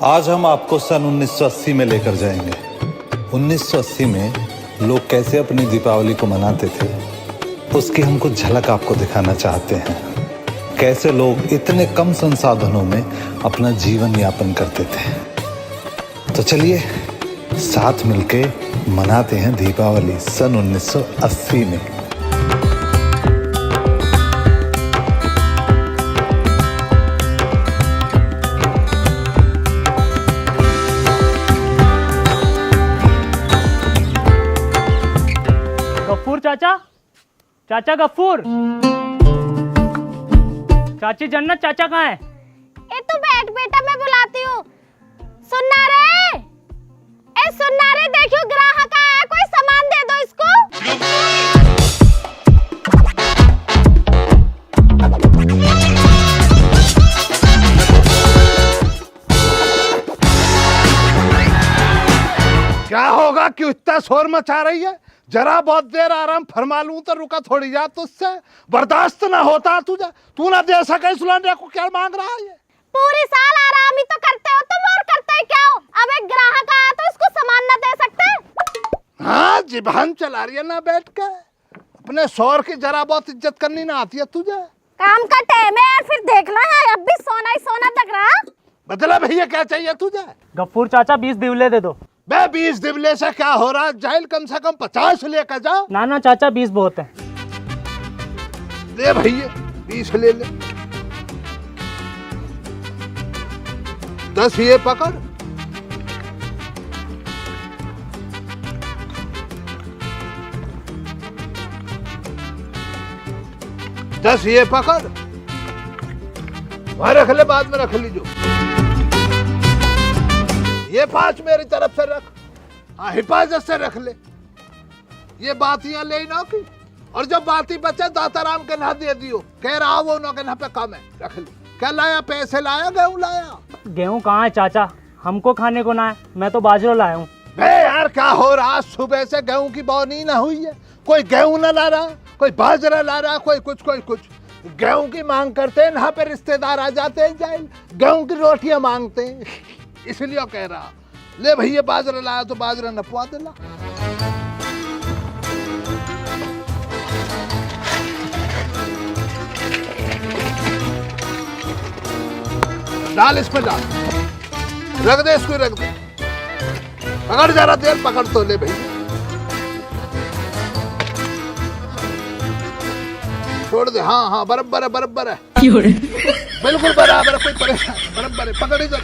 आज हम आपको सन 1980 में लेकर जाएंगे। 1980 में लोग कैसे अपनी दीपावली को मनाते थे, उसकी हम कुछ झलक आपको दिखाना चाहते हैं। कैसे लोग इतने कम संसाधनों में अपना जीवन यापन करते थे। तो चलिए साथ मिलके मनाते हैं दीपावली सन 1980 में। गफ्फूर चाचा, चाचा गफ्फूर, चाची जन्नत, चाचा कहाँ है? ए तू बैठ बेटा, मैं बुलाती हूँ। सुनना रे, ए सुनना रे, देखियो ग्राहक आया, कोई सामान दे दो इसको। क्या होगा, क्यों इतना शोर मचा रही है? जरा बहुत देर आराम फरमा लूं तो रुका थोड़ी जा, तुझसे बर्दाश्त ना होता तुझे। तू ना दे सके सुलाने को, क्या मांग रहा है? पूरी साल आराम ही तो करते हो तुम, और करते ही क्या हो? अब एक ग्राहक आया तो इसको सामान ना दे सकते? हाँ, जिभान चला रही है ना बैठ के। अपने शोर की जरा बहुत इज्जत करनी ना आती है तुझे? काम का टाइम है और फिर देखना है, अब भी सोना ही सोना लग रहा। बदला भैया, क्या चाहिए तुझे? गफ्फूर चाचा 20 दिवले दे दो। बे 20 दिवले से क्या हो रहा? जाइल कम से कम 50 लेकर जा। ना ना चाचा 20 बहुत है। दे भैया 20 ले ले। 10 ये पकड़। दस ये पकड़, वहां रख ले, बाद में रख लीजो। ये 5 मेरी तरफ से रख, हाँ हिफाजत से रख ले। ये बातियां ले ना की, और जब बाती बचे दाताराम के ना दे दियो, कह रहा वो ना के ना पे कम है, रख ले। क्या लाया? पैसे लाया? गेहूं लाया? गेहूं कहाँ है चाचा? हमको खाने को ना है, मैं तो बाजरा लाया हूँ। बे यार क्या हो रहा? सुबह से गेहूं की बोनी ना हुई है, कोई गेहूं ना ला रहा, कोई बाजरा ला रहा, कोई कुछ कोई कुछ। गेहूं की मांग करते हैं, यहाँ पे रिश्तेदार आ जाते हैं, जाए गेहूं की रोटियां मांगते हैं, इसलिए कह रहा। ले भैया बाजरा लाया तो बाजरा नपवा देना। डाल इसमें, डाल, रख दे इसको, रख दे। पकड़ जरा देर, पकड़ तो ले भैया। छोड़ दे, हाँ हाँ बराबर है, बराबर है, बिल्कुल बराबर है, कोई परेशान, बराबर है। पकड़ इधर,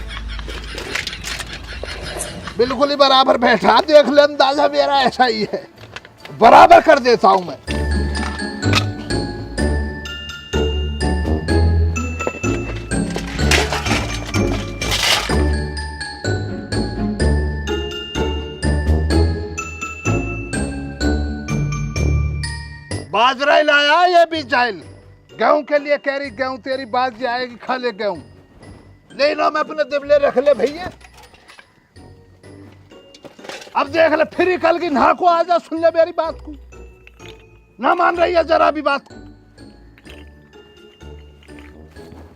बिल्कुल ही बराबर बैठा। देख ले, अंदाजा मेरा ऐसा ही है, बराबर कर देता हूं मैं। बाजरा ही लाया, ये भी जाइल गेहूं के लिए कह रही। गेहूं तेरी बात आएगी, खा ले गेहूं। ले लो, मैं अपने दिबले रख ले भैया। अब देख ले, फिर ही कल की ना को आ जा, सुन ले मेरी बात को। ना मान रही है जरा भी बात को।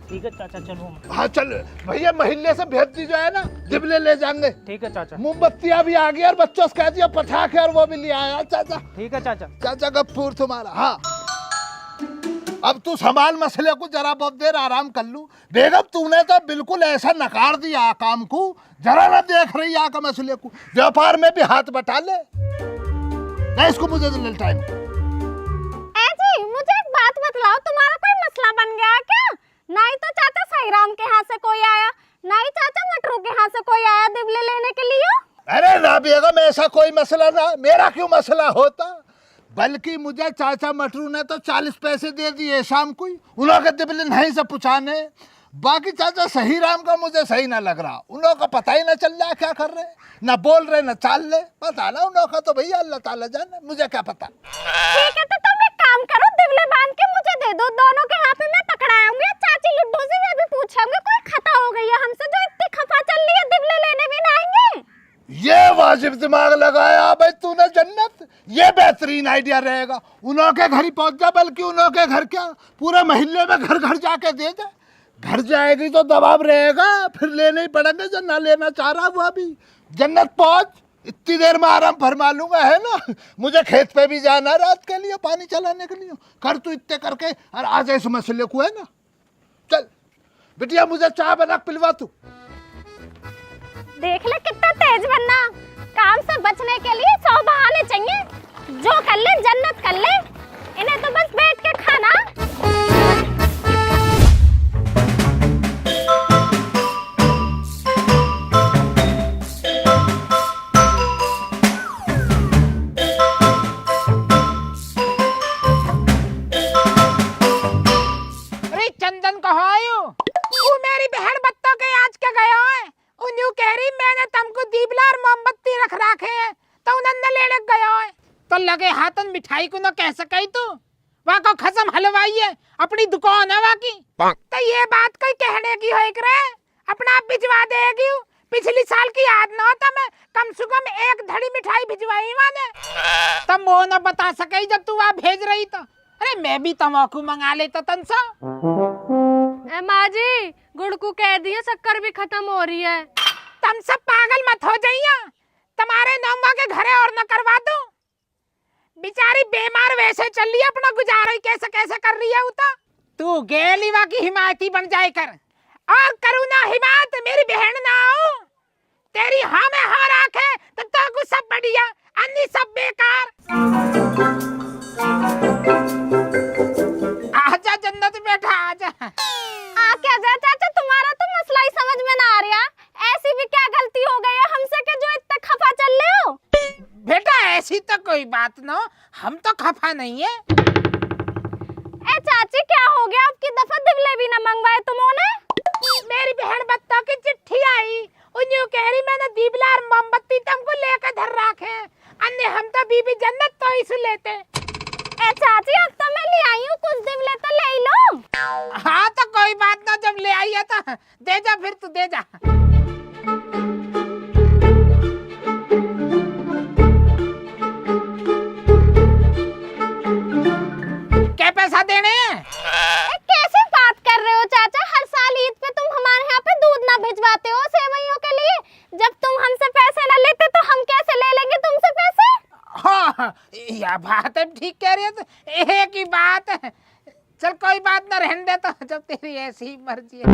ठीक है चाचा, चलो। हाँ चल भैया, महल्ले से भेज दी जो है ना, दिबले ले जाएंगे। ठीक है चाचा। मोमबत्तियां भी आ गई और बच्चों से कह दिया पटाखे और वो भी ले आया चाचा। ठीक है चाचा। चाचा गफ्फूर तुम्हारा। हाँ, अब तू संभाल मसले को, जरा बहुत देर आराम कर लूं। बेगम तूने तो बिल्कुल ऐसा नकार दिया काम को, जरा ना देख रही आका मसले को। व्यापार में भी हाथ बटा ले। नहीं, इसको मुझे टाइम। ऐसी मुझे एक बात बतलाओ, तुम्हारा कोई मसला बन गया क्या? नहीं तो चाचा साईराम के यहाँ से कोई आया, नहीं चाचा मटरू के यहाँ से कोई आया दिबले लेने के लिए? अरे ना बेगम, ऐसा कोई मसला ना, मेरा क्यों मसला होता? बल्कि मुझे चाचा मटरू ने तो 40 पैसे दे दिए शाम को ही, उन्होंने दिबले नहीं से पुछाने। बाकी चाचा सही राम का मुझे सही ना लग रहा, उन का पता ही ना चल रहा क्या कर रहे, ना बोल रहे ना चाल रहे। पता ना उन का, तो भैया अल्लाह ताला जाने, मुझे क्या पता। ठीक है, तो तुम एक काम करो, दिबले बांध के मुझे दे दो, दोनों के हाथ में मैं पकड़ाऊंगी। चाची लुड्डू से मैं भी पूछूंगी कोई खता हो गई है हमसे, जो इतनी खफा चल रही है, दिबले लेने भी ना आएंगे। ये वाजिब दिमाग लगाया भाई तूने जन्नत, ये बेहतरीन आइडिया रहेगा। उन्हों के घर ही पहुंच जा, बल्कि उन्हों के घर क्या, पूरे मोहल्ले में घर घर जाके दे दे। घर जाएगी तो दबाव रहेगा, फिर लेने ही पड़ेंगे। जो ना लेना चाह रहा वो अभी जन्नत पहुंच, इतनी देर में आराम फरमा लूंगा, है ना। मुझे खेत पे भी जाना रात के लिए, पानी चलाने के लिए। कर तू इतने करके और आ जाए इस मसले को, है ना। चल बिटिया मुझे चाय बना पिलवा तू। देख ले कितना तेज बनना। काम से बचने के लिए 100 बहाने चाहिए। जो कर ले जन्नत कर ले, इन्हें तो बस बैठ के खाना। अरे चंदन कहाँ आयो? वो मेरी बहन बत्तों के आज के गया है। उन्हें कह रही मैंने तुमको दीपला और मोमबत्ती रख रखे हैं तो उन्होंने लेने गया है। तो लगे हाथन मिठाई को न कह सके तू। वहाँ को खसम हलवाई है, अपनी दुकान है वहाँ की। तो ये बात कोई कहने की है करे, अपना आप भिजवा देगी। पिछली साल की याद न होता, मैं कम से कम 1 धड़ी मिठाई भिजवाई मैंने। तब वो न बता सके जब तू वहाँ भेज रही तो। अरे मैं भी तम्बाकू मंगा लेता तनसा। माँ जी गुड़ को कह दिए शक्कर भी खत्म हो रही है। तुम सब पागल मत हो जाइए, तुम्हारे नौमा के घरे और न करवा दो। बेचारी बीमार वैसे चल रही है, अपना गुजारा कैसे कैसे कर रही है। तू गेलीवा की हिमायती बन जाए कर, और करू ना हिमायत मेरी बहन ना हो। तेरी हाँ में हाँ राखे तो कुछ सब बढ़िया, अन्य सब बेकार। आजा जन्नत बेटा आजा। आ क्या जा चाचा, तुम्हारा तो मसला ही समझ में ना आ रहा। ऐसी भी क्या गलती हो गई है हमसे कि जो इतना खफा चल रहे हो? बेटा ऐसी तो कोई बात ना, हम तो खफा नहीं है। ए चाची क्या हो गया? आपकी दफा दिवले भी ना मंगवाए तुमने? मेरी बहन बत्ता की चिट्ठी आई, उन्हें कह रही मैंने दीपला और मोमबत्ती तुमको लेकर धर रखे। अन्य हम तो बीबी जन्नत तो इस लेते। ए चाची अब तो मैं ले आई हूँ, कुछ दिवले तो ले लो। हाँ तो कोई बात ना, जब ले आई है तो दे जा, फिर तू दे जा। क्या पैसा देने हैं? कैसे बात कर रहे हो चाचा? हर साल ईद पे तुम हमारे यहाँ पे दूध ना भिजवाते हो सेवइयों के लिए। जब तुम हमसे पैसे ना लेते तो हम कैसे ले लेंगे तुमसे पैसे? हाँ यह बात है, ठीक कह रही है। तो एक ही बात है, चल कोई बात ना, रहने दे तो, जब तेरी ऐसी ही मर्जी है।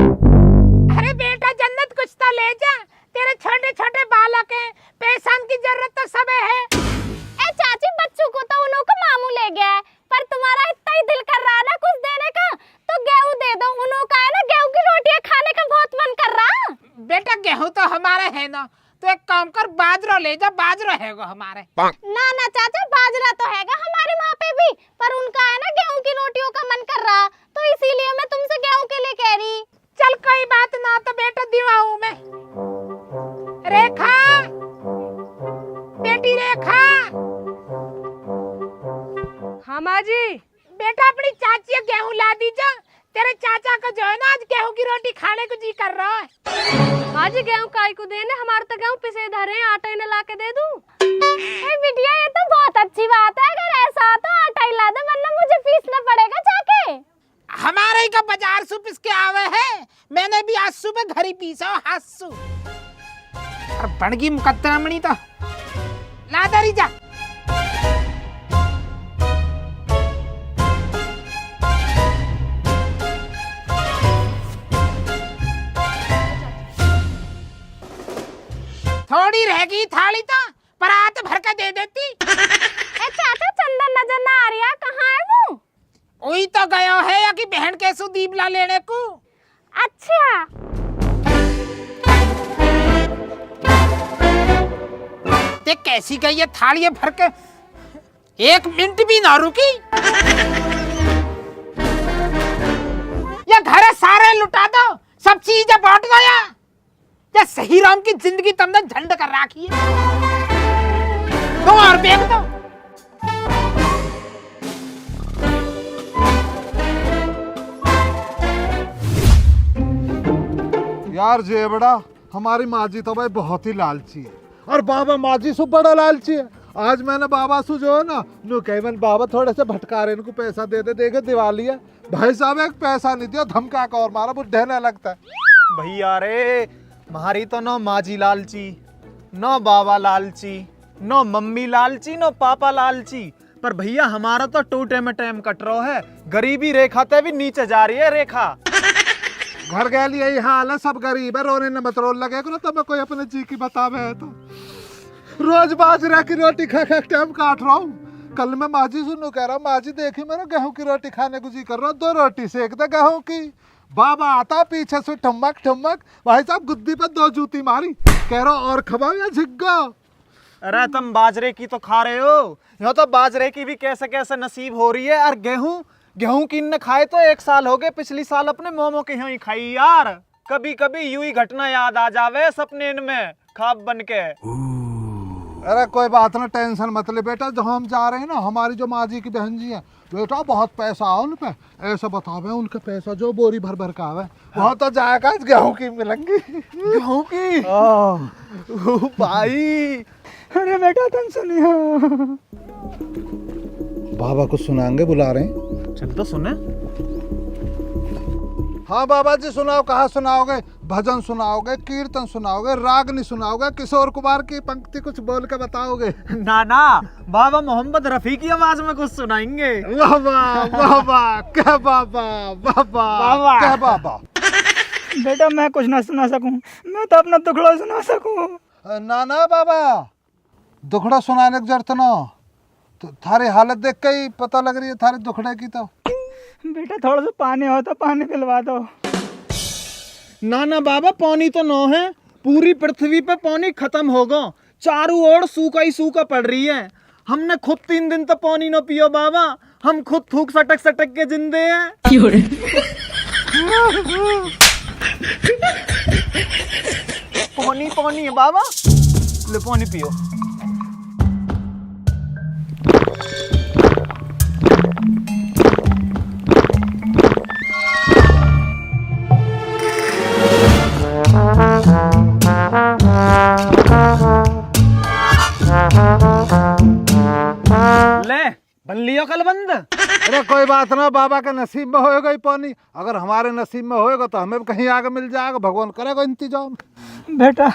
अरे बेटा जन्नत कुछ तो ले जा, तेरे छोटे छोटे बालक हैं, पैसा की जरूरत तो सब है। ए चाची बच्चों को तो उन्हों को मामू ले गया है, पर तुम्हारा इतना ही दिल कर रहा है ना कुछ देने का, तो गेहूं दे दो। उन्हों का है ना गेहूं की रोटियां खाने का बहुत मन कर रहा। बेटा गेहूं तो हमारे है ना, तो एक काम कर बाजरा ले जा, बाजरा है वो हमारे। ना ना चाचा बाजरा तो हैगा हमारे वहाँ पे भी, पर उनका है ना गेहूं की रोटियों का मन कर रहा, तो इसीलिए मैं तुमसे गेहूं के लिए कह रही। चल कोई बात ना, तो बेटा दिवाऊं मैं। रेखा, बेटी रेखा। हाँ माँ जी। बेटा अपनी चाची गेहूं ला दीजा, तेरे चाचा को जो है ना आज गेहूं की रोटी खाने को जी कर रहा है। माँ जी गेहूं काय को देने, हमारे तो गेहूं पिसे धरे हैं, आटा ही न ला के दे दूं। बिटिया ये तो बहुत अच्छी बात है, अगर ऐसा तो आटा ही ला दे, वरना मुझे पीसना पड़ेगा जाके। हमारे ही का बाजार से पिस के आवे है, मैंने भी आज सुबह घर ही पीसा हाथ सु। और बनगी मुकद्दमणी तो ला दरी जा। थोड़ी रहेगी थाली तो परात भर के दे देती। ए चाचा चंदन नजर ना आ रहा, कहाँ है वो? वही तो गया है या कि बहन के सुदीपला लेने को। अच्छा देख कैसी गई है थाली भर के, 1 मिनट भी ना रुकी। या घर सारे लुटा दो, सब चीजें बांट दो या सही राम की जिंदगी तुमने झंड कर रखी है। दो और बेच दो। यार जे बड़ा हमारी माँ जी तो भाई बहुत ही लालची है, और बाबा माँ जी से बड़ा लालची है। आज मैंने बाबा से जो है ना नु कही मैंने बाबा थोड़े से भटका रहे इनको पैसा दे दे, देखे दिवाली है भाई साहब एक पैसा नहीं दिया, धमका का और मारा बुढ़े ने लगता है। भैया रे मारी तो नो माजी लालची, नो बाबा लालची, नो मम्मी लालची, नो पापा लालची, पर भैया हमारा तो टूटे में टाइम कट रहा है, गरीबी रेखा ते भी नीचे जा रही है रेखा। घर गए यही हाल है, सब गरीब है, रोने ने मत रोल लगे करो तब कोई अपने जी की बतावे है तो। रोज बाजरा की रोटी खा खा टाइम काट रहा हूँ। कल मैं माजी सुनू कह रहा हूँ, माजी देखी मेरा गेहूं की रोटी खाने को जी कर रहा हूँ, 2 रोटी सेक दे गेहूं की। बाबा आता पीछे से ठुमक ठुमक, भाई साहब गुद्दी पर 2 जूती मारी, कह रहा और खबाओ या झिग्गा। अरे तुम बाजरे की तो खा रहे हो, यहाँ तो बाजरे की भी कैसे कैसे नसीब हो रही है। और गेहूं की न खाए तो 1 साल हो गए, पिछली साल अपने मोमो के यहाँ ही खाई यार। कभी कभी यूं ही घटना याद आ जावे सपने में ख्वाब बन के। अरे कोई बात ना, टेंशन मत ले बेटा, जहाँ हम जा रहे हैं ना हमारी जो माँ जी की बहन जी है बेटा बहुत पैसा है उन पे, ऐसा बतावे उनके पैसा जो बोरी भर भर का आवे वहाँ तो जाएगा गेहूं की मिलेंगी। गेहूं की ओ भाई। अरे बेटा टेंशन नहीं है। बाबा कुछ सुनाएंगे बुला रहे हैं। चल तो सुने। हाँ बाबा जी सुनाओ, कहाँ सुनाओगे? भजन सुनाओगे, कीर्तन सुनाओगे, रागनी सुनाओगे, किशोर कुमार की पंक्ति कुछ बोल के बताओगे? ना ना, बाबा मोहम्मद रफी की आवाज में कुछ सुनाएंगे। वाह वाह वाह वाह, क्या बाबा, वाह वाह क्या बाबा। बेटा मैं कुछ ना सुना सकूं, मैं तो अपना दुखड़ा सुना सकूं। ना ना बाबा, दुखड़ा सुनाने की जरूरत ना, तो थारी हालत देख के ही पता लग रही है थारे दुखड़े की। तो बेटा थोड़ा सा पानी हो तो पानी पिलवा दो। ना ना बाबा, पानी तो नो है, पूरी पृथ्वी पे पानी खत्म होगा, चारों ओर सूखा ही सूखा पड़ रही है। हमने खुद 3 दिन तो पानी न पियो बाबा, हम खुद थूक सटक सटक के जिंदे हैं। पानी पानी है बाबा, ले पानी पियो। ले बन लियो कलबंद। अरे कोई बात ना, बाबा के नसीब में होएगा ही पानी, अगर हमारे नसीब में होएगा तो हमें भी कहीं आगे मिल जाएगा, भगवान करेगा इंतजाम। बेटा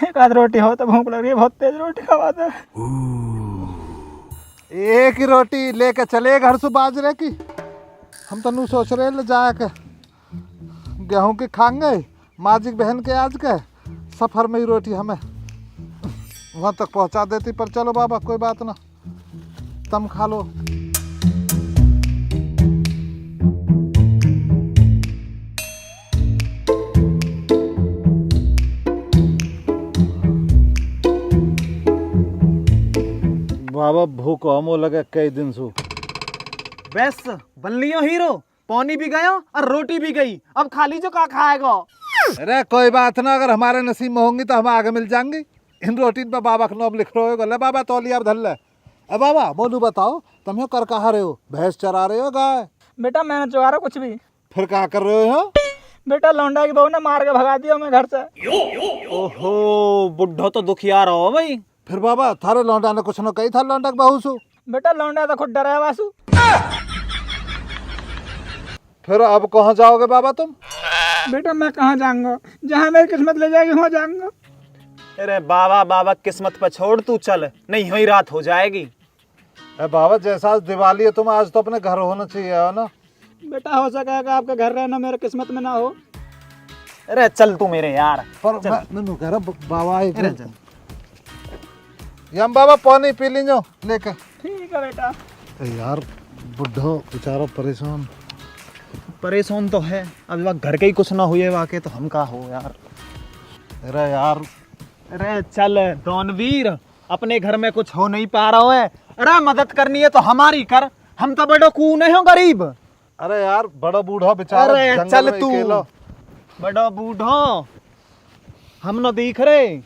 एक आध रोटी हो तो भूख लग रही है, बहुत तेज रोटी खवा दे। एक ही रोटी लेके चले घर से बाजरे की, हम तो नू सोच रहे ले जाके गेहूं की खाएंगे, माजिक बहन के आज के सफर में ही रोटी हमें वहां तक पहुंचा देती। पर चलो बाबा कोई बात ना, तुम खा लो। बाबा भूख हमो लगे कई दिन से। बस बन लियो हीरो, पानी भी गया और रोटी भी गई, अब खाली जो का खाएगा। अरे कोई बात ना, अगर हमारे नसीब में होंगी तो हम आगे मिल जाएंगे। इन रोटी पे बाबा का नाम लिख रहे हो, ले बाबा तौलिया धल ले। अब बाबा मोनू बताओ, तुम यो कर कहा रहे हो? भैंस चरा रहे हो गाय? बेटा मैंने चुरा कुछ भी। फिर क्या कर रहे हो? बेटा लौंडा की बहू ने मार के भगा दिया मैं घर से। ओहो बुढ़ो तो दुखिया रहो भाई। फिर बाबा थारे लौंडा ने कुछ न कही था लौंडा के बहू सु? बेटा लौंडा तो खुद डरा है वासु। फिर अब कहाँ जाओगे बाबा तुम? बेटा मैं कहाँ जाऊंगा, जहाँ मेरी किस्मत ले जाएगी वहाँ जाऊंगा। अरे बाबा बाबा किस्मत पे छोड़, तू चल, नहीं हुई रात हो जाएगी। अरे बाबा जैसा आज दिवाली है, तुम आज तो अपने घर होना चाहिए है ना। बेटा हो सकेगा आपका घर रहना मेरे किस्मत में ना हो। अरे चल तू मेरे यार। पर मैं कह रहा बाबा यम बाबा पानी पी लीजो लेके। ठीक है बेटा। यार बुढ़ो बेचारा परेशान तो है, अब वह घर के ही कुछ ना हुए वाके तो हम का हो यार। अरे यार, अरे चल दोनवीर, अपने घर में कुछ हो नहीं पा रहा है, अरे मदद करनी है तो हमारी कर, हम तो बड़ो कूने हो गरीब। अरे यार बड़ा बूढ़ा बेचारा, अरे चल तू, बड़ा बूढ़ो हम न दिख रहे।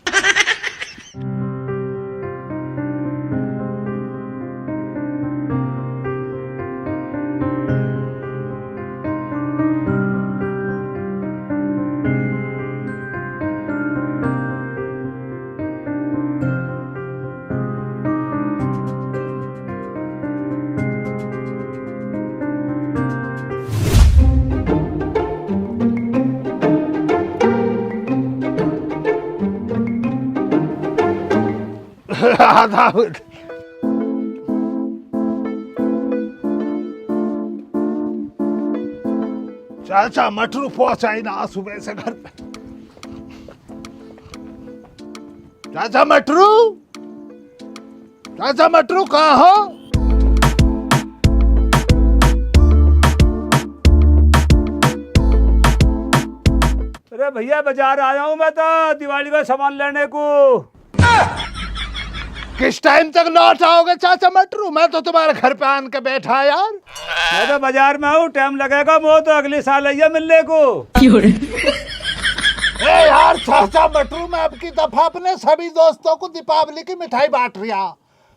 आधा चाचा मटरू पहुंचाई ना सुबह से घर पे। चाचा मटरू कहाँ हो? अरे भैया बाजार आया हूँ मैं तो दिवाली का सामान लेने को। किस टाइम तक लौट आओगे चाचा मटरू? मैं तो तुम्हारे घर पे आन के बैठा यार। मैं तो बाजार में हूँ, टाइम लगेगा वो तो अगले साल आइए मिलने को। ए यार चाचा मटरू, मैं अब की दफा अपने सभी दोस्तों को दीपावली की मिठाई बांट रहा।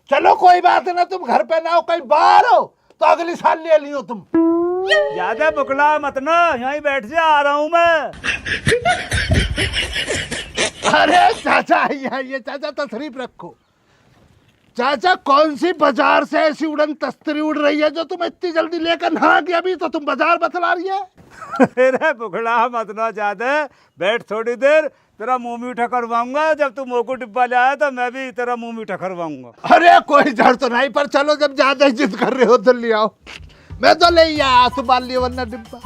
चलो कोई बात ना, तुम घर पे ना हो, कहीं बाहर हो तो अगले साल ले लियो तुम। ज्यादा बुकला मत ना, यहीं बैठ जा, आ रहा हूँ मैं। अरे चाचा ये चाचा तशरीफ रखो। चाचा कौन सी बाजार से ऐसी उड़न तस्तरी उड़ रही है जो तुम इतनी जल्दी लेकर नहा गया? अभी तो तुम बाजार बतला रही है। अरे बुकला मत ना ज्यादा, बैठ थोड़ी देर, तेरा मुंह मीठा करवाऊंगा। जब तू मोको डिब्बा ले आया तो मैं भी तेरा मुंह मीठा करवाऊंगा। अरे कोई डर तो नहीं, पर चलो जब ज्यादा ही जिद कर रहे हो तो ले आओ। मैं तो ले ही आया, संभाल लिया वरना डिब्बा।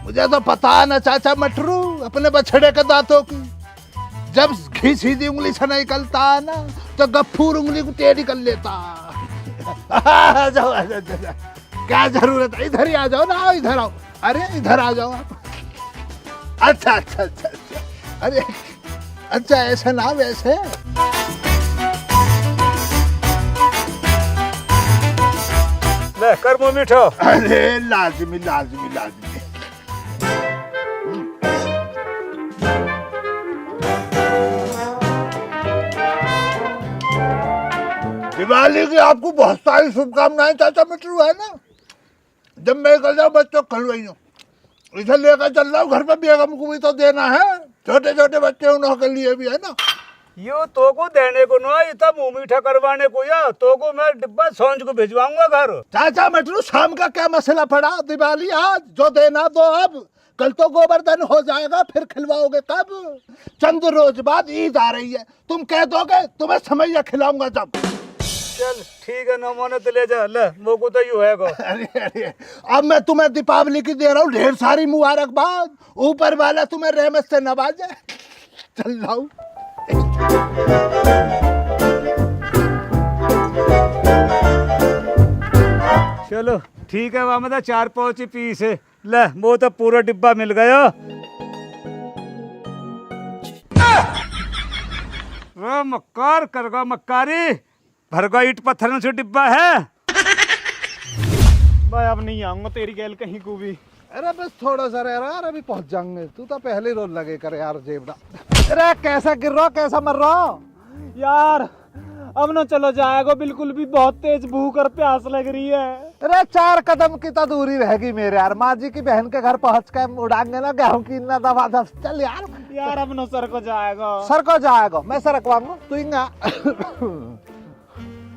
मुझे तो पता है ना चाचा मटरू अपने बछड़े के दांतों की, जब घी सीधी उंगली से निकलता है ना तो गफ्फूर उंगली को टेढ़ी कर लेता। आ जाओ, क्या जरूरत है, इधर ही आ जाओ ना, आओ इधर आओ। अरे इधर आ जाओ आप। अच्छा अच्छा अच्छा अच्छा, अरे अच्छा ऐसे ना वैसे। ले कर मुंह मीठा। अरे लाजमी लाजमी लाजमी। दिवाली की आपको बहुत सारी शुभकामनाएं चाचा मिट्रू, है ना। जब मैं कल जाऊँ बच्चों खलवाई हूँ, इधर लेकर चल रहा हूँ घर पे, बेगम को भी तो देना है, छोटे छोटे बच्चे उनके लिए भी, है ना। यो तो को देने को ना, ये तो मुंह मीठा करवाने को। या तो को मैं डिब्बा सांझ को भिजवाऊंगा घर। चाचा मिट्रू शाम का क्या मसला पड़ा? दिवाली आज, जो देना दो अब, कल तो गोवर्धन हो जाएगा, फिर खिलवाओगे कब? चंद रोज बाद ईद आ रही है, तुम कह दोगे तुम्हें समैया खिलाऊंगा जब। चल ठीक है ना, माने तो ले जा। ले मोको तो यू है को। अरे अरे अब मैं तुम्हें दीपावली की दे रहा हूँ ढेर सारी मुबारकबाद, ऊपर वाला तुम्हें रहमत से नवाजे। चल लाऊं। चलो ठीक है, वहां तो 4-5 पीस है। ले वो तो पूरा डिब्बा मिल गया। वो मक्कार करगा मक्कारी, भरगा ईट पत्थर से डिब्बा है। भाई अब नहीं आऊंगा तेरी गैल कहीं को भी। अरे बस थोड़ा सा रह रहा है, अभी पहुंच जाएंगे। तू तो पहले रोल लगे कर यार जेबड़ा। अरे कैसा गिर रहा, कैसा मर रहा यार? अब ना चलो जाएगा, बिल्कुल भी बहुत तेज भूख और प्यास लग रही है। अरे 4 कदम की तो दूरी रहेगी मेरे यार। माँ जी की बहन के घर पहुंच के उड़ाएंगे ना गेहूं की ना दबा दब। चल यार अब ना सर को जाएगा। सर को जाएगा, मैं सरकवाऊंगा तू इंगा।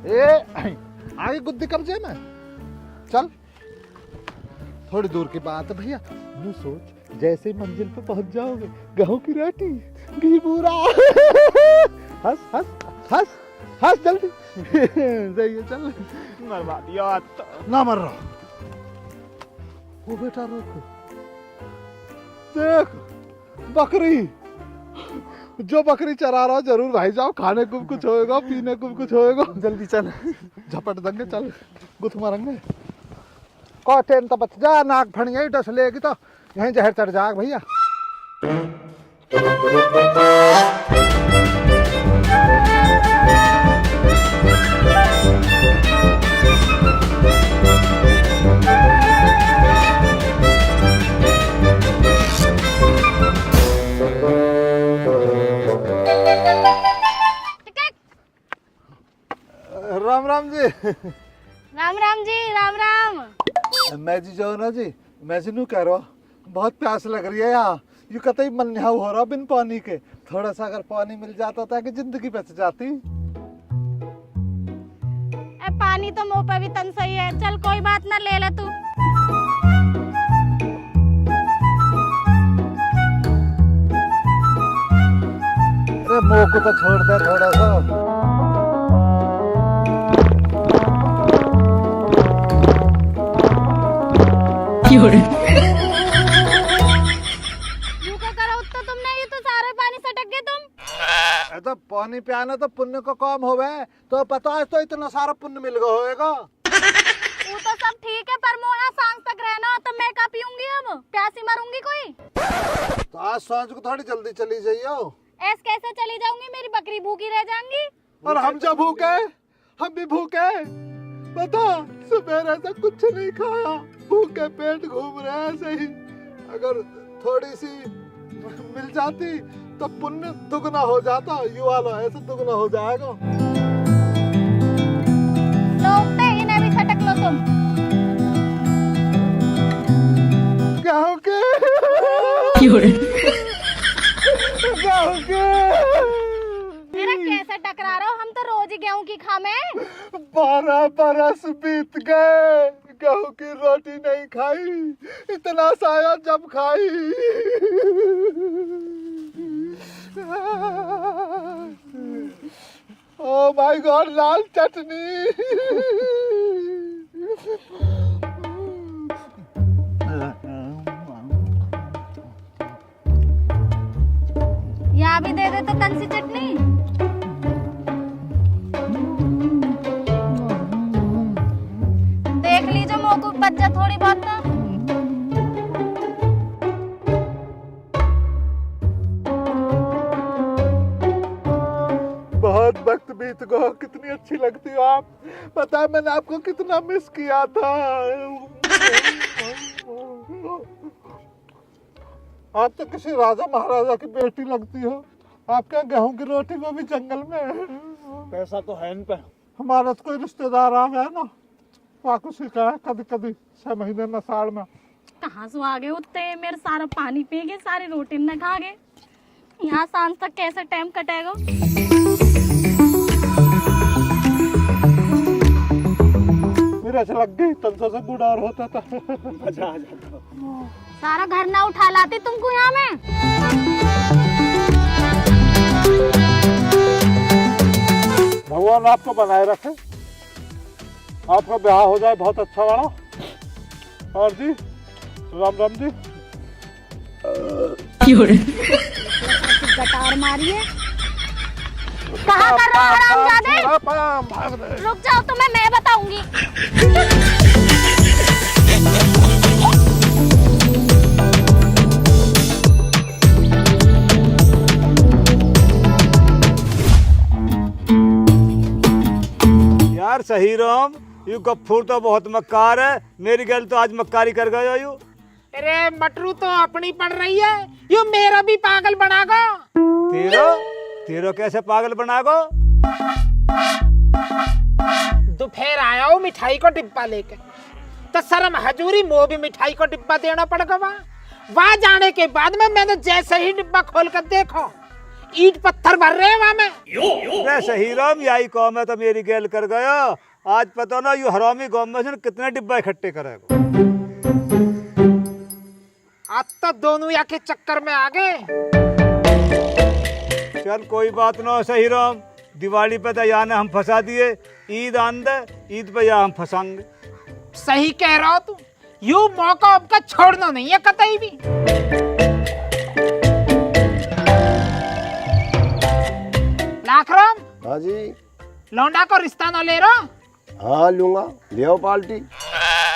ए आगे गुद्दी कब्जे में। चल थोड़ी दूर की बात है भैया। नू सोच जैसे ही मंजिल पे पहुंच जाओगे, गेहूं की रोटी, घी बूरा। हंस हंस हंस हंस जल्दी। सही है, चल। मरवा दिया तो। ना मर रहा। वो बेटा रोको, देख बकरी, जो बकरी चरा रहा जरूर भाई जाओ, खाने को कुछ होएगा, पीने को कुछ होएगा। जल्दी चल, झपट देंगे। चल गुथ मारेंगे। कॉटेन तो बच जा, नाक फड़िया डस लेगी तो यहीं जहर चढ़ जाएगा भैया। राम राम जी। राम राम जी, राम राम। मैं जी जो ना जी, मैं जी नू कह रहा हूँ बहुत प्यास लग रही है यार। यू कतई मन हो रहा बिन पानी के। थोड़ा सा अगर पानी मिल जाता था कि जिंदगी बच जाती। पानी तो मुंह पे भी तन सही है। चल कोई बात ना, ले ले तू। अरे मुंह को तो छोड़ दे थोड़ा सा। यूं क्या करा उत्ता तुमने, ये तो सारे पानी सटक गए तुम। तो पानी पियाना तो पुण्य को काम होवे, तो पता है तो इतना सारा पुण्य मिल गया होएगा। वो तो सब ठीक है, पर मोया सांस तक रहना, तो मैं क्या पीऊंगी अब, प्यासी मरूंगी कोई। तो आज सांझ को थोड़ी जल्दी चली जाइयो। ऐसे कैसे चली जाऊंगी, मेरी बकरी भूखी रह जाएंगी। और हम जब भूखे, हम भी भूखे, पता सुबह से कुछ नहीं खाया, भूखे पेट घूम रहे हैं ऐसे ही। अगर थोड़ी सी मिल जाती तो पुण्य दुगना हो जाता, यू वाला ऐसे दुगना हो जाएगा। लो उठते, इन्हें भी सटक लो तुम। गाँव के गाँव के मेरा कैसे टकरा रहा हो, हम तो रोज ही गेहूं की खामे। 12 बरस बीत गए, गेहूं की रोटी नहीं खाई, इतना साया जब खाई। ओ माय गॉड, लाल चटनी। यहाँ भी दे दे तो तन सी चटनी। देख लीजिए मोकू बच जा थोड़ी बहुत तो। बहुत वक्त बीत गया, कितनी अच्छी लगती हो आप। पता है मैंने आपको कितना मिस किया था। आप तो किसी राजा महाराजा की बेटी लगती हो। आपके गेहूं की रोटी वो भी जंगल में। पैसा तो है इन पे। हमारा तो कोई रिश्तेदार आ गया ना, वाकु सीखा है कभी कभी 6 महीने में, साल में। कहाँ से आ गए उतने, मेरे सारा पानी पी गए, सारी रोटी न खा गए। यहाँ सांझ तक कैसे टाइम कटेगा। मेरे अच्छा लग गई, 300 से गुड़ और होता था। अच्छा सारा घर ना उठा लाती तुमको यहाँ में। भगवान आपको बनाए रखे, आपका ब्याह हो जाए बहुत अच्छा वाला। और जी राम राम जी। गटार मारिए, कहाँ कर रहे हो हरामजादे? रुक जाओ, तुम्हें मैं बताऊंगी। यार सही राम, यू गफ्फूर तो बहुत मक्कार है, मेरी गल तो आज मक्कारी कर गया यू। अरे मटरू तो अपनी पड़ रही है, यू मेरा भी पागल बनागा। तेरो कैसे पागल बनागो? दोपहर आया हूँ मिठाई को डिब्बा लेके, तो शर्म हजूरी मोह भी मिठाई को डिब्बा देना पड़ेगा। वहाँ जाने के बाद में मैंने जैसे ही डिब्बा खोल कर देखो, ईट पत्थर भर रहे हैं वहाँ में। सही राम, यही कौम है तो मेरी गैल कर गया। आज पता ना यू हरामी गाँव में से कितने डिब्बा इकट्ठे करेगा। आज तो दोनों या के चक्कर में आ गए। चल कोई बात ना सही राम, दिवाली पे तो यहाँ हम फंसा दिए, ईद आंद ईद पे यहाँ हम फंसाएंगे। सही कह रहा हो तू, यू मौका आपका छोड़ना नहीं है कतई भी। लाखराम। हाँ जी। लौंडा को रिश्ता ना ले रहा? हाँ लूंगा, ले आओ पार्टी।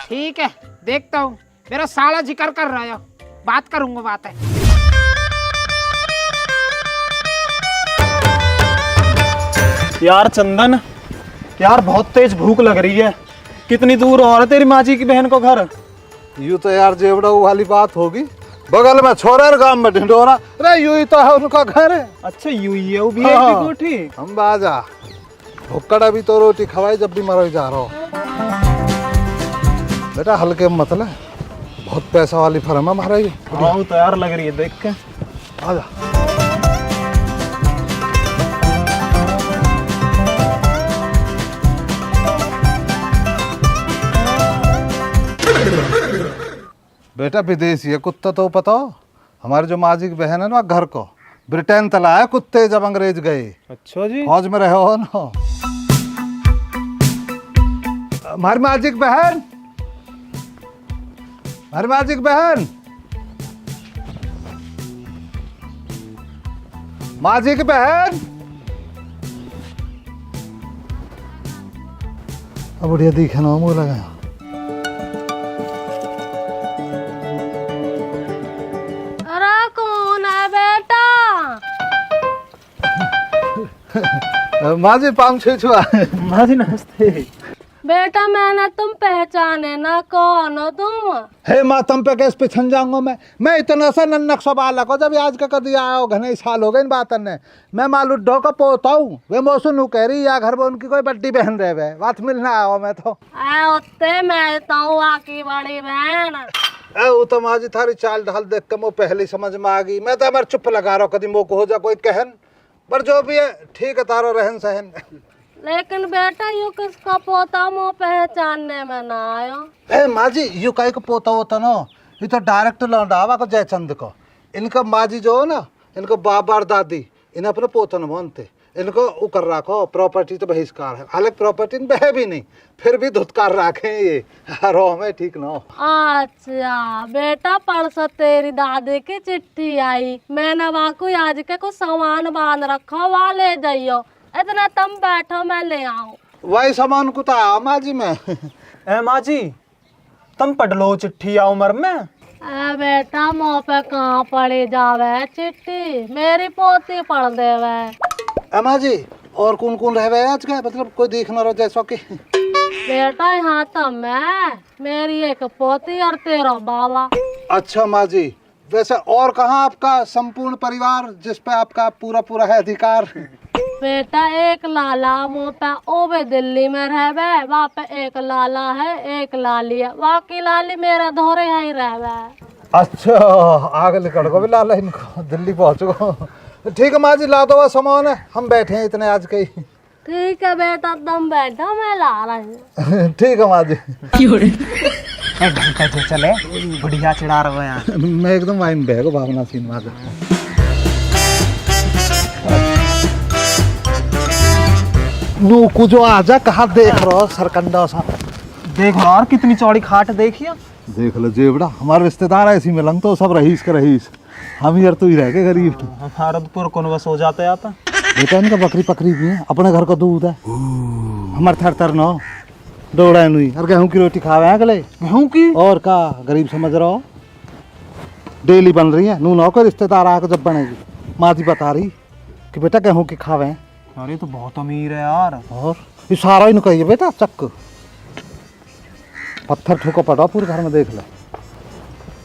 ठीक है, देखता हूँ। मेरा साला जिक्र कर रहा है, बात करूंगा, बात है। यार चंदन, यार बहुत तेज भूख लग रही है। कितनी दूर और है तेरी माँ जी की बहन को घर? यूँ तो यार जेवड़ा वाली बात होगी, बगल में छोरे गांव में ढिंडोरा। अरे यूं ही तो है उनका घर है। अच्छा यूं ही है वो भी एक कोठी। हम बाजा भुक्कड़ा भी तो रोटी खवाई जब भी मरो जा रहा हो। बेटा हल्के मतलब बहुत पैसा वाली फर्म है हमारा ये। हाँ तो यार लग रही है देख के। आजा। बेटा विदेशी है कुत्ता, तो पता हो हमारे जो माँ जी की बहन है ना घर को ब्रिटेन तला है कुत्ते जब अंग्रेज गए। अच्छा जी। फौज में रहे हो ना। हमारी माजिक बहन, हमारी माजिक बहन, माजिक बहन। अब बढ़िया दिखे ना मुँह लगा। अरे कौन है बेटा? माँ जी पाम छुआ। माँ जी नमस्ते। बेटा मैंने तुम पहचाने ना, कौन हो तुम? हे माँ तुम पे कैसे पिछन जाऊंगा मैं इतना सा नन्नक सा बालक हो, जब आज का कर दिया आओ घने साल हो गए इन बातन ने। मैं मालूडो का पोता हूँ, वे मौसम कह रही या घर में उनकी कोई बड्डी बहन रहे वे बात मिलना आओ। मैं तो उत्ते मैं तो आकी बड़ी बहन। वो तो माँ जी थारी चाल ढाल देख के मुँह पहले समझ में आ गई। मैं तो हमारे चुप लगा रहा कदी मुँह को हो जा कोई कहन, पर जो भी है ठीक है तारो रहन सहन। लेकिन बेटा यू किसका पोता मुँह पहचानने में ना आयो? ए माँ जी यू कहीं को पोता होता ना, ये तो डायरेक्ट लौंडावा को जयचंद को। इनका माँ जी जो हो ना, इनको बाप और दादी इन्हें अपने पोता न मानते, इनको वो कर रखो प्रॉपर्टी तो बहिष्कार है। हालांकि प्रॉपर्टी बह भी नहीं, फिर भी धुतकार रखे ये रो में ठीक ना हो। अच्छा बेटा परसों तेरी दादी की चिट्ठी आई, मैंने वहाँ को आज के कुछ सामान बांध रखा, वहाँ ले जाइयो। इतना तुम बैठो मैं ले आऊं। वही सामान को तो आया माँ जी में। ए माँ जी तुम पढ़ लो चिट्ठी आ उम्र में। बेटा मुँह पे कहाँ पड़ी जावे चिट्ठी, मेरी पोती पढ़ देवे। माँ जी और कौन रहे आज का, मतलब कोई देख ना रहो जैसा कि। बेटा यहाँ तो मैं, मेरी एक पोती और तेरा बाबा। अच्छा माँ जी, वैसे और कहाँ आपका संपूर्ण परिवार जिस पे आपका पूरा है अधिकार? बेटा एक लाला मुँह पे ओवे दिल्ली में रहवे, वहाँ पे एक लाला है एक लाली है, बाकी लाली मेरा धोरे यहाँ ही रहवे। अच्छा आगे निकल को भी लाला इनको दिल्ली पहुँच गो। ठीक है माँ जी ला दो वह सामान है, हम बैठे हैं इतने आज के ही। ठीक है बेटा तुम बैठो मैं ला रही हूँ। ठीक है माँ जी। घंटा जो चले बढ़िया चढ़ा रहे हो यहाँ। मैं एकदम वाइन बैगो भावना सीन माँ नू कुछ आजा कहाँ देख रहा सरकंडा सा। देख लो यार कितनी चौड़ी खाट देखिए। देख लो जेबड़ा हमारे रिश्तेदार ऐसी में लंग तो सब रहीस के रहीस, हम यार तू ही रह के गरीब। भारतपुर कौन बस हो जाते आता। बेटा इनका बकरी पकड़ी भी है, अपने घर का दूध है। हमारे थर न दौड़ा नहीं और गेहूं की रोटी खावे हैं गले। गेहूं की और का गरीब समझ रहा हो, डेली बन रही है। नू ना को रिश्तेदार आकर जब बनेगी माँ जी बता रही कि बेटा गेहूं की खावे हैं। अरे तो बहुत अमीर है यार। और ये सारा ही कहिए बेटा चक्क पत्थर ठोको पड़ा पूरे घर में, देख ले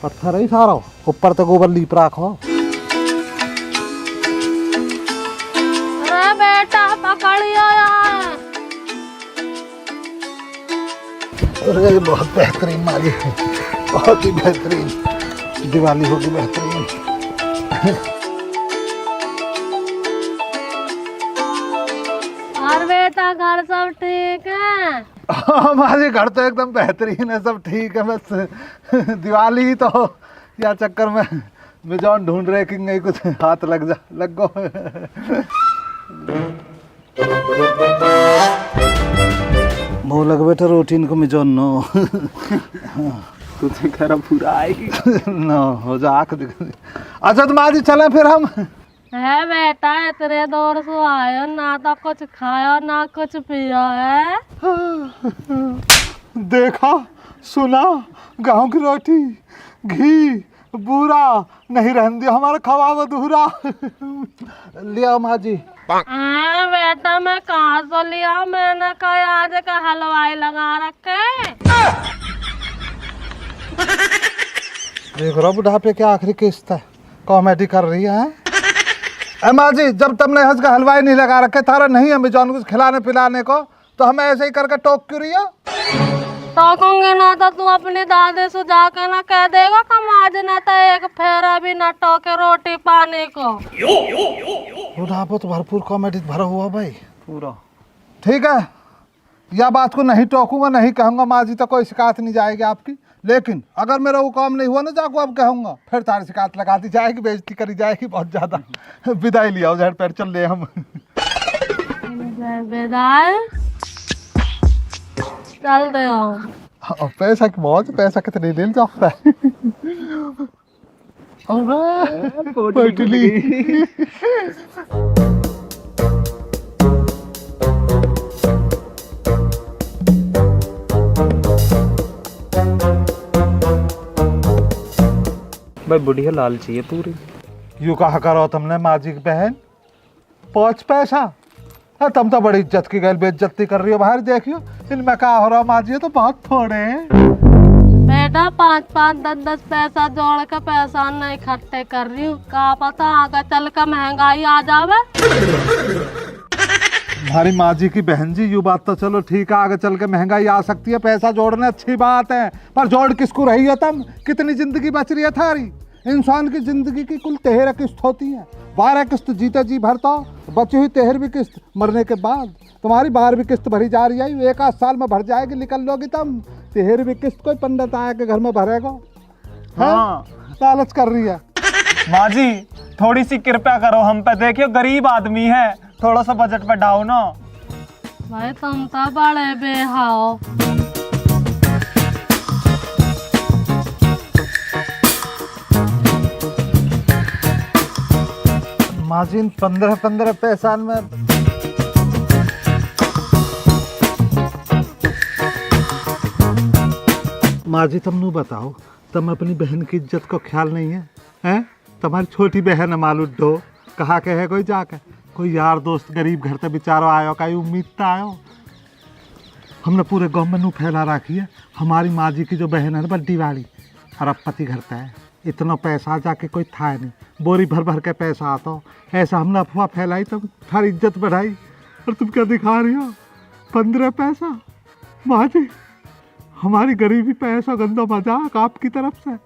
पत्थर है सारा, ऊपर तो गोबर लीप राखो। अरे बेटा पकड़ियो यार। अरे बहुत बेहतरीन माँ जी, बहुत ही बेहतरीन, दिवाली होगी बेहतरीन। और बेटा घर सब ठीक है? हमारे घर तो एकदम बेहतरीन है, सब ठीक है। बस दिवाली ही तो या चक्कर में मिजान ढूंढ रहे कि नहीं कुछ हाथ लग गो। मुँह लग बेटा रोटी इनको मिजान नो। तुझे घर पूरा आएगी ना हो जा आँख दिख। अच्छा तो माँ जी चले फिर हम। है बेटा इतने दूर से आयो, ना तो कुछ खायो ना कुछ पियो है। देखा सुना, गाँव की रोटी घी बूरा नहीं रहन दिया हमारा खवाब अधूरा। लिया माँ जी। बेटा मैं कहाँ से लिया, मैंने कहा आज का हलवाई लगा रखे। देख रहा बुढ़ापे के आखिरी किस्त है, कॉमेडी कर रही है। माँ जी जब तुमने हंस का हलवाई नहीं लगा रखे थारा नहीं हमें जॉन कुछ खिलाने पिलाने को, तो हमें ऐसे ही करके टोक क्यों रही हो? टोकूंगे ना तो तू अपनी दादी से जाके ना कह देगा कम आज ना तो एक फेरा भी ना टोके रोटी पानी को। बुढ़ापा तो भरपूर कॉमेडी भरा हुआ भाई पूरा। ठीक है, या बात को नहीं टोकूंगा, नहीं कहूंगा माँ जी तो कोई शिकायत नहीं जाएगी आपकी। लेकिन अगर मेरा वो काम नहीं हुआ ना जाको अब कहूँगा, फिर तारी शिकायत लगा दी जाएगी, बेइज्जती करी जाएगी बहुत ज़्यादा। विदाई लिया झड़ पैर चल ले हम। बेदार चल दे आओ। पैसा की मौज, पैसा कितने दिन जाता है। पोटली भाई बुढ़िया लाल चाहिए पूरी। यू कहा करो तुमने माजी की बहन, 5 पैसा। तुम तो बड़ी इज्जत की गैल बेइज्जती कर रही हो बाहर, देखियो इनमें क्या हो रहा माजी, तो बहुत थोड़े हैं। बेटा 5-5 10-10 पैसा जोड़ के पैसा नहीं इकट्ठे कर रही हूँ, क्या पता आगे चल कर महंगाई आ जावे। हमारी माजी की बहन जी, यू बात तो चलो ठीक है, आगे चल के महंगाई आ सकती है, पैसा जोड़ने अच्छी बात है, पर जोड़ किसको रही हो तुम? कितनी जिंदगी बच रही है थारी? इंसान की जिंदगी की कुल 13 किस्त होती है, 12 किस्त जीते जी भरता, बची हुई 13वीं किस्त मरने के बाद। तुम्हारी 12वीं किस्त भरी जा रही है, एक आध साल में भर जाएगी, निकल लोगी तुम। 13वीं किस्त कोई पंडित आया के घर में भरेगा? हाँ लालच कर रही है। माँ जी थोड़ी सी कृपया करो हम पे, देखियो गरीब आदमी है, थोड़ा सा बजट बढ़ाओ ना। भाई तुम तो बड़े बेहाओ। माजी 15-15 पैसा में माजी तुम नू बताओ, तुम अपनी बहन की इज्जत को ख्याल नहीं है? हैं? तुम्हारी छोटी बहन है मालूडो, कहा के है कोई जाके, कोई यार दोस्त गरीब घर से बेचारो आयो, कई उम्मीद तो आयो। हमने पूरे गांव में नू फैला रखी है, हमारी माजी की जो बहन है ना बड्डी वाली, अरबपति घर का है, इतना पैसा जाके कोई था नहीं, बोरी भर भर के पैसा आता हो, ऐसा हमने अफवाह फैलाई, तुम थारी इज्जत बढ़ाई, और तुम क्या दिखा रही हो? 15 पैसा? माजी हमारी गरीबी पे ऐसा गंदा मजाक आपकी तरफ से,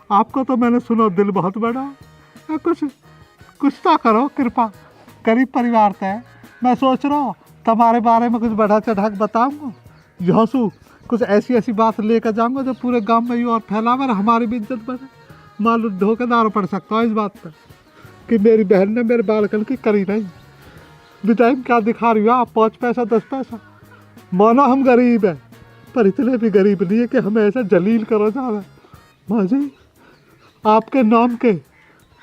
आपको तो मैंने सुना दिल बहुत बड़ा है, कुछ तो करो कृपा, गरीब परिवार से है। मैं सोच रहा हूँ तुम्हारे बारे में कुछ बढ़ा चढ़ा के बताऊँगा, यहाँ से कुछ ऐसी ऐसी बात लेकर जाऊँगा जो पूरे गांव में यूँ और फैलावे और हमारी भी इज्जत बढ़े। मालूम धोखेदार पड़ सकता हूँ इस बात पर कि मेरी बहन ने मेरे बालकन की करी नहीं। बेटा क्या दिखा रही हो आप? 5 पैसा 10 पैसा, मानो हम गरीब हैं, पर इतने भी गरीब नहीं है कि हमें ऐसा जलील करो जावे। माँ जी आपके नाम के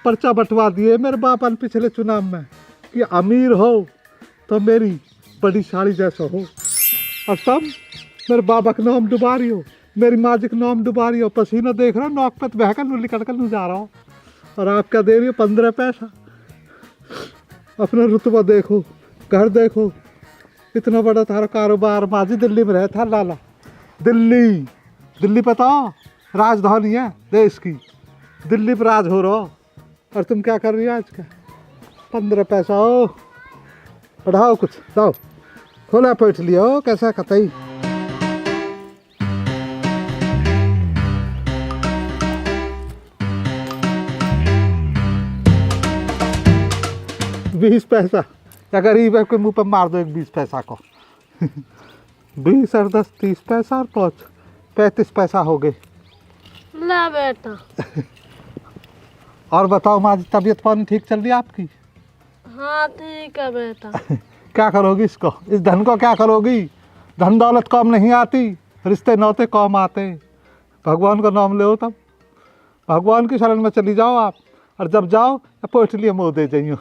पर्चा बंटवा दिए मेरे बापा ने पिछले चुनाव में कि अमीर हो तो मेरी बड़ी साड़ी जैसा हो, और तब मेरे बाबा का नाम डुबा रही हो, मेरी माँ जी का नाम डुबा रही हो, पसीना देख रहा हो, नौक पे बहकर नू निकल कर नू जा रहा हो, और आप क्या दे रही हो? 15 पैसा। अपना रुतबा देखो, घर देखो, इतना बड़ा तारा कारोबार। माँ जी दिल्ली में रहता लाला, दिल्ली पता राजधानी है देश की, दिल्ली पर राज हो रहा, और तुम क्या कर रही हो आज का? 15 पैसा हो, बढ़ाओ कुछ, लाओ खोला पैठ लियो, कैसा कतई। बीस पैसा, या गरीब है कोई मुँह पर मार दो एक 20 पैसा को। 20 और 10 30 पैसा और 5 35 पैसा हो गए। ला बेटा। और बताओ माँ जी तबीयत पानी ठीक चल रही है आपकी? हाँ ठीक है बेटा। क्या करोगी इसको, इस धन को क्या करोगी? धन दौलत काम नहीं आती, रिश्ते नौते काम आते। भगवान का नाम ले तब, भगवान की शरण में चली जाओ आप, और जब जाओ पोछ लिए मुँह दे जाइयो।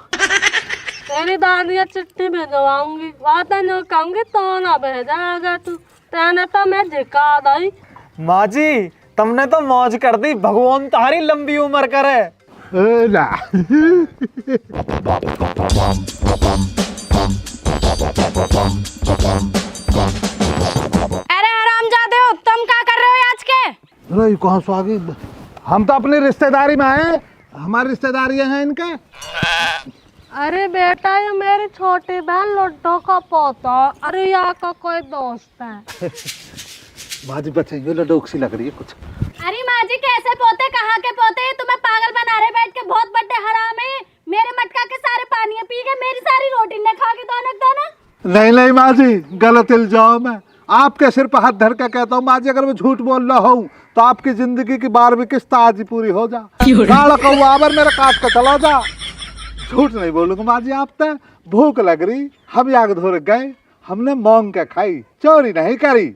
तेरी दादी चिट्ठी भेजवाऊंगी, वादा जो कहूंगी तो ना भेजा तू, तेने तो मैं झिका दई। माँ जी तुमने तो मौज कर दी, भगवान तुम्हारी लंबी उम्र करे। ला। अरे हरामजादे हो, तुम क्या कर रहे हो आज के? नहीं कहाँ स्वागी, हम तो अपनी रिश्तेदारी में हैं, हमारी रिश्तेदारियां हैं इनके। अरे बेटा ये मेरी छोटी बहन लड्डू का पोता, अरे यहाँ का कोई दोस्त है। बाजी बच्चे लड्डू सी लग रही है कुछ। अरे माँ जी कैसे पोते, कहाँ के पोते? तुम्हें पागल बना रहे बैठ के, बहुत बड़े हराम है। मेरे मटका के सारे पानी पी के मेरी सारी रोटी ने खा के दोनों। नहीं माँ जी गलत इल्जाम है, आपके सिर पर हाथ धर के कहता हूँ माँ जी, अगर मैं झूठ बोल रहा हूँ तो आपकी जिंदगी की 12वीं किस्त आज ही पूरी हो जा। गाड़ा कौआ आवर मेरा काट के चला जा। झूठ नहीं बोलूंगा माँ जी, आप तो भूख लग रही, हम आग धोर गए, हमने मांग के खाई, चोरी नहीं करी।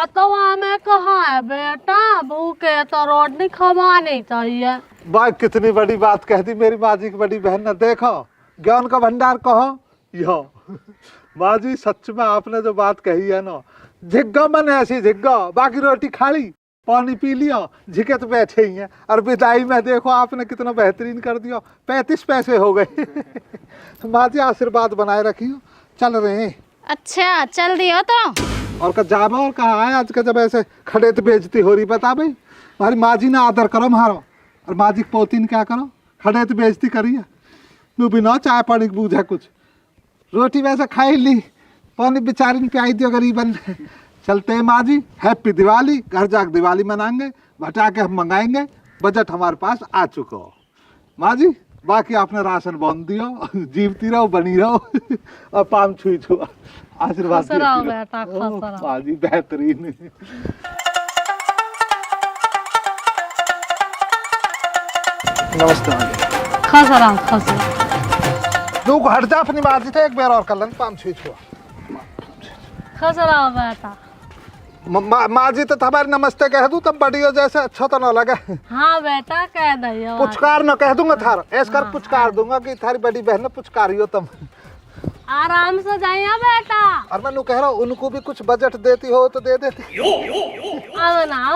तो हमें कहा है बेटा, भूखे तो रोटी खवानी चाहिए। बात कितनी बड़ी बात कह दी मेरी माँ जी की बड़ी बहन ने। देखो ज्ञान का भंडार कहो यो। माँ जी सच में आपने जो बात कही है ना, झिग्गा मन ऐसी झिग्गा, बाकी रोटी खा ली, पानी पी लिया, झिके तो बैठे ही हैं। और विदाई में देखो आपने कितना बेहतरीन कर दिया, 35 पैसे हो गए। माँ जी आशीर्वाद बनाए रखियो, चल रहे हैं। अच्छा चल दियो तो। और का जाबा और कहा है आज का, जब ऐसे खड़े तो बेइज्जती हो रही, बता भाई हमारी माँ जी ने आदर करो मारो, और माँ जी की पोती ने क्या करो, खड़े तो बेइज्जती करिए। तू बिना चाय पानी बूझा कुछ, रोटी वैसे खाई ली, पानी बेचारी ने पियाई दियो गरीबन। चलते हैं माँ जी, हैप्पी दिवाली, घर जाकर दिवाली मनाएंगे, बटा के हम मंगाएंगे, बजट हमारे पास आ चुका हो। माँ जी बाकी आपने राशन बांध दियो, जीवती रहो बनी रहो, और पाम छुई छुआ आशीर्वाद दियो। माँ जी बेहतरीन। नमस्ते माँ जी। खसरा तू हट जा अपनी माँ जी थे, एक बार और कर लें, पाम छुई छुआ। खसरा बेटा। माँ जी तो हमारी नमस्ते कह दूं तब बड़ी हो, जैसे अच्छा तो ना लगे। हाँ बेटा कह दियो। पुचकार न कह दूंगा थार, ऐस कर पुचकार दूंगा कि थारी बड़ी बहन ने पुचकारी हो तुम। आराम से जाइए बेटा। और मैं कह रहा हूँ उनको भी कुछ बजट देती हो तो दे देती। अब ना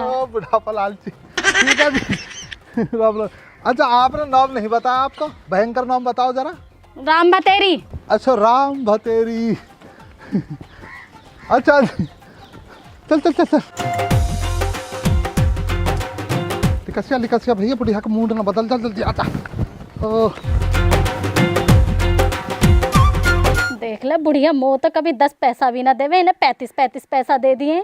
ओ बुढ़ापा लालची। ठीक है जी। अच्छा आपने नाम नहीं बताया आपका, भयंकर नाम बताओ जरा। राम बतेरी। अच्छा राम भतेरी। अच्छा चल चल चल चल। लिकसिया भैया, बुढ़िया का मूड ना बदल, जल्दी जल्दी आता। देख ले बुढ़िया, मोह तो कभी 10 पैसा भी ना देवे, इन्हें 35 पैसा दे दिए।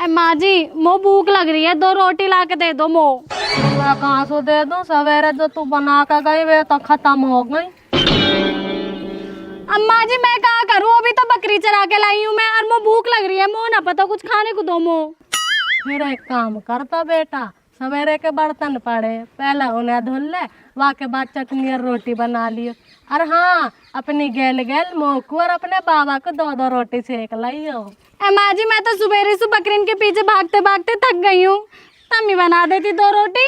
माँ जी मो भूख लग रही है, 2 रोटी ला के दे दो मो। मैं कहाँ से दे दूं, सवेरे जो तू बना कर गई वे तो खत्म हो गई। अम्मा जी मैं क्या करूं, अभी तो बकरी चरा के लाई हूँ मैं, और मो भूख लग रही है, मो ना पता कुछ खाने को दो मो। फिर एक काम करता बेटा, सवेरे के बर्तन पड़े, पहले उन्हें धुल ले, वाके बाद चटनी और रोटी बना लियो। और हाँ अपनी गेल मोकू और अपने बाबा को 2 रोटी सेक लाइयो। माँ जी मैं तो सुबेरे से बकरीन के पीछे भागते भागते थक गई हूँ, तम्मी बना देती 2 रोटी।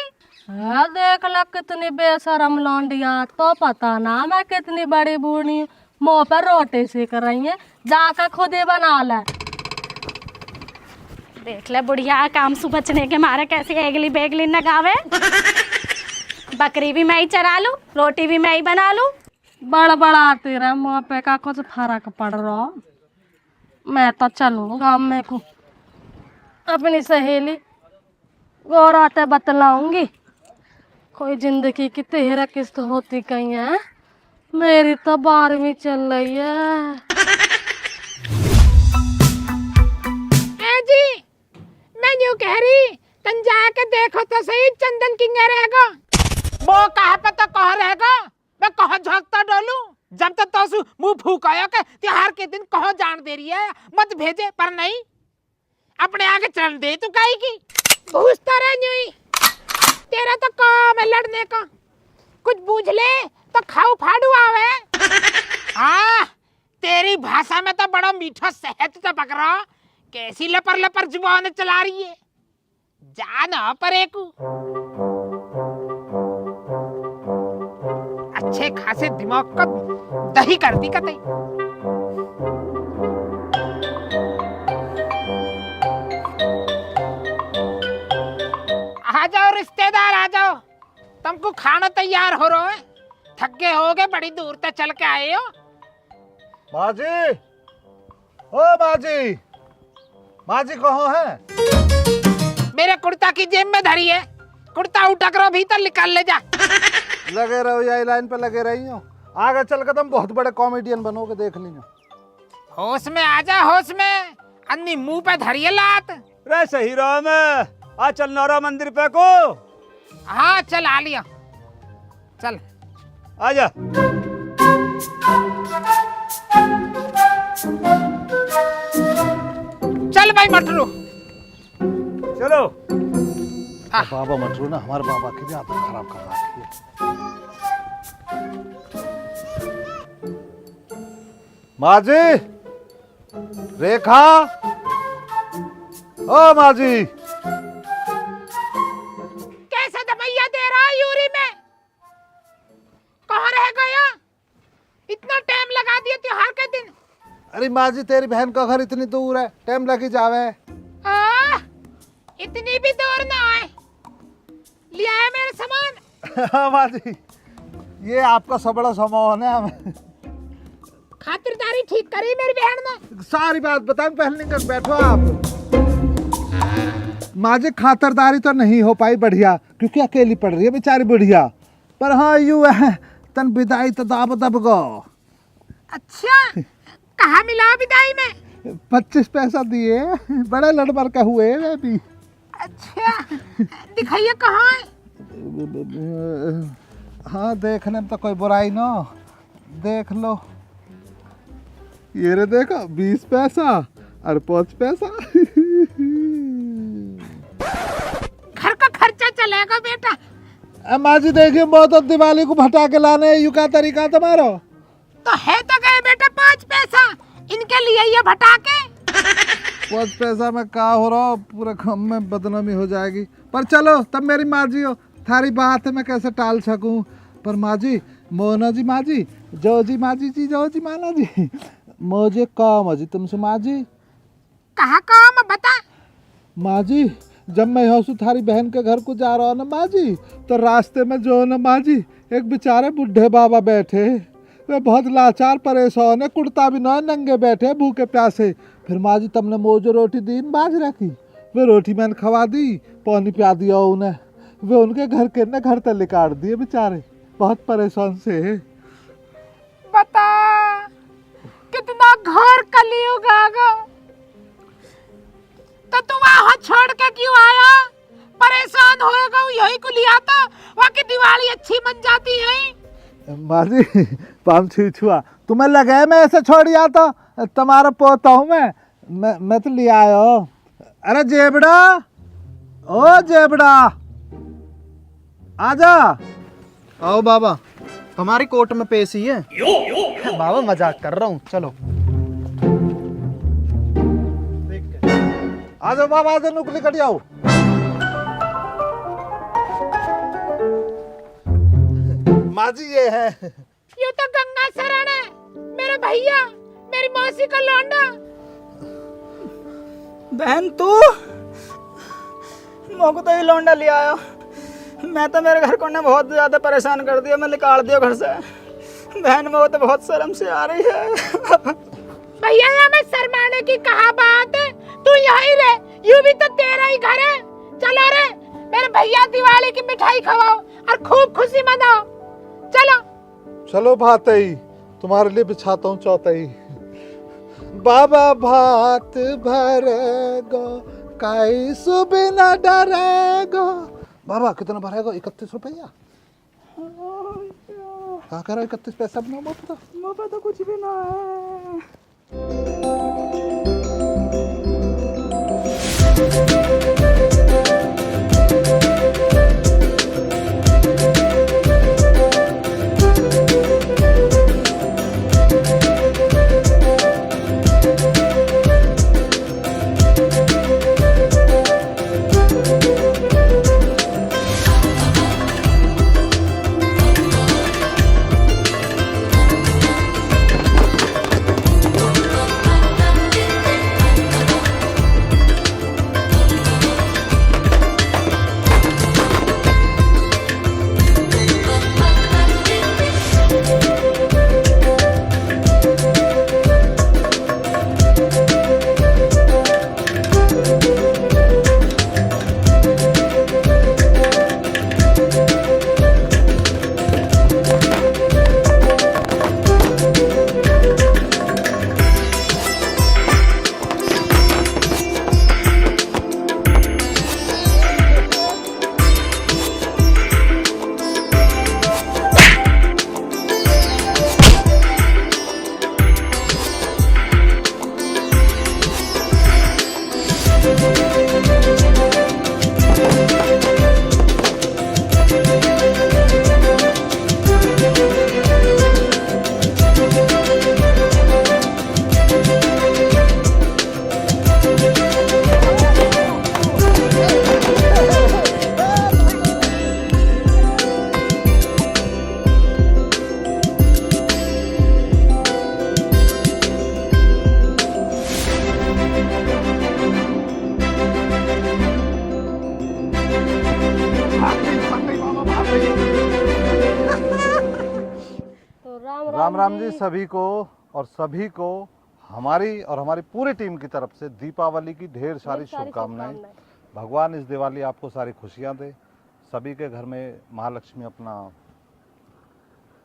हाँ देख ला कितनी बेशरम लौंडिया, तो पता ना मैं कितनी बड़ी बूढ़ी, मुँह पर रोटी सेक रही है, जाकर खुद ही बना ले। देख ले बुढ़िया काम से बचने के मारे कैसी एगली बेगली नगावे। बकरी भी मैं ही चरा लूं, रोटी भी मैं ही बना लूं। बड़बड़ाती रहा, मुँह पे का कुछ फर्क पड़ रहा। मैं तो चलूँ गाँव में को, अपनी सहेली गौराते बतलाऊंगी, कोई जिंदगी की 13 किस्त होती कहीं है, मेरी तो 12वीं चल रही है। जी मैं यूं कह रही, तन जाके देखो तो सही चंदन किंगे रहेगा, वो कहाँ पे तो कहाँ रहेगा, मैं कहाँ झांकता डोलूं, जब तक तो मुंह फूकाया के त्योहार के दिन कहाँ जान दे रही है, मत भेजे, पर नहीं अपने आगे चल दे तू काई की, भूसता रह न्यूई, तेरा तो काम है लड़ने का, कुछ बूझ ले तो खाऊ फाड़ू आवे। हाँ तेरी भाषा में तो बड़ा मीठा शहद टपक रहा, कैसी लपर लपर जुबान चला रही है, जाना परे को अच्छे खासे दिमाग का दही कर दी कतई। आ जाओ रिश्तेदार आ जाओ, तुमको खाना तैयार हो रहा है, थके हो गए, बड़ी दूर तक चल के आए हो। माँ जी, ओ माँ जी, माँ जी कहाँ है? मेरे कुर्ता की जेब में धरी है, कुर्ता उठा कर भीतर निकाल ले जा। लगे रहो यही लाइन पे लगे रही हो, आगे चल कर तुम बहुत बड़े कॉमेडियन बनोगे, देख लीजिए। होश में आजा, होश में, अन्नी मुंह पे धरिए लात। रे सही रहा मैं, आज चल नौरा मंदिर पे को। हाँ चल आ लिया, चल आजा। चल भाई मटरू। चलो बाबा मटरू ना हमारे बाबा की भी आदत खराब कर रखी है। माँ जी, रेखा, ओ माँ जी, कैसा दमैया दे रहा है यूरी में? कहाँ रह गया? इतना टाइम लगा दिया त्योहार के दिन। अरे माँ जी तेरी बहन का घर इतनी दूर है, टाइम लगी जावे। इतनी भी दूर ना आए। लिया है मेरे सामान। हाँ माँ जी, ये आपका सब बड़ा सामान है। हमें खातिरदारी ठीक करी मेरी बहन ने। सारी बात बताऊं, पहले निकल बैठो आप। माँ जी खातिरदारी तो नहीं हो पाई बढ़िया, क्योंकि अकेली पड़ रही है बेचारी बुढ़िया। पर हाँ यू है, तन विदाई तो दाब दब गो। अच्छा, कहाँ मिला विदाई में? 25 पैसा दिए, बड़े लड़बर का हुए वे भी। अच्छा, दिखाइए कहाँ है? हाँ देखने में तो कोई बुराई ना, देख लो। ये रे देखो 20 पैसा और 5 पैसा। घर का खर्चा चलेगा बेटा। माँ जी देखिए, बहुत दिवाली को भटा के लाने यू का तरीका तुम्हारा। तो है तो गए बेटा 5 पैसा, इनके लिए ये भटा के। 5 पैसा में का हो रहा, पूरे खम में बदनामी हो जाएगी। पर चलो तब मेरी माँ जी हो, थारी बात है मैं कैसे टाल सकूं। पर माँ जी, मोना जी माँ जी, जो जी माँ जी, जो जी माना जी, मुझे काम है जी तुमसे माँ जी। कहाँ काम बता। माँ जी जब मैं यहाँ से थारी बहन के घर को जा रहा हूँ ना माँ जी, तो रास्ते में जो ना माँ जी एक बेचारे बुढ़े बाबा बैठे, वे बहुत लाचार परेशान है, कुर्ता भी ना, नंगे बैठे भूखे प्यासे। फिर माँ जी तुमने मोजो रोटी दी बाज रखी, वे रोटी मैंने खवा दी, पानी पिया दिया उन्हें। वे उनके घर के ना घर तले काट दिए बेचारे, बहुत परेशान से है। बता कितना घोर कलयुग आ गया। तो तू वहाँ छोड़ के क्यों आया? परेशान होएगा यही को लिया था, वहाँ की दिवाली अच्छी बन जाती है। माँ जी पाम छुआ तुम्हें लगे मैं ऐसे छोड़ आता, तुम्हारा पोता हूँ मैं तो ले आया। अरे जेबड़ा, ओ जेबड़ा आजा। आओ बाबा, तुम्हारी कोर्ट में पेशी है। बाबा मजाक कर रहा हूँ, चलो। आजा बाबा, आजा नुकली कट आओ। माँ जी ये है। ये तो गंगा शरण है, मेरे भैया, मेरी मौसी का लौंडा। बहन तू मोको तो ही लौंडा ले आया। मैं तो मेरे घर को ने बहुत ज्यादा परेशान कर दिया, मैं निकाल दिया घर से। बहन वो तो बहुत शर्म से आ रही है। भैया यहाँ में शर्माने की कहा बात है, तू यहीं रहे, यूं भी तो तेरा ही घर है। चलो रे मेरे भैया, दिवाली की मिठाई खवाओ और खूब खुशी मनाओ। चलो चलो भातई, तुम्हारे लिए बिछाता हूँ चौथाई। बाबा भात भरेगो, काई सुबह न डरेगो। बाबा कितना भरेगो? 31 रुपया। क्या करो 31 पैसा बनाओ बाबा? मोको तो कुछ भी ना है। राम राम जी सभी को, और सभी को हमारी और हमारी पूरी टीम की तरफ से दीपावली की ढेर सारी शुभकामनाएं। भगवान इस दिवाली आपको सारी खुशियां दे, सभी के घर में महालक्ष्मी अपना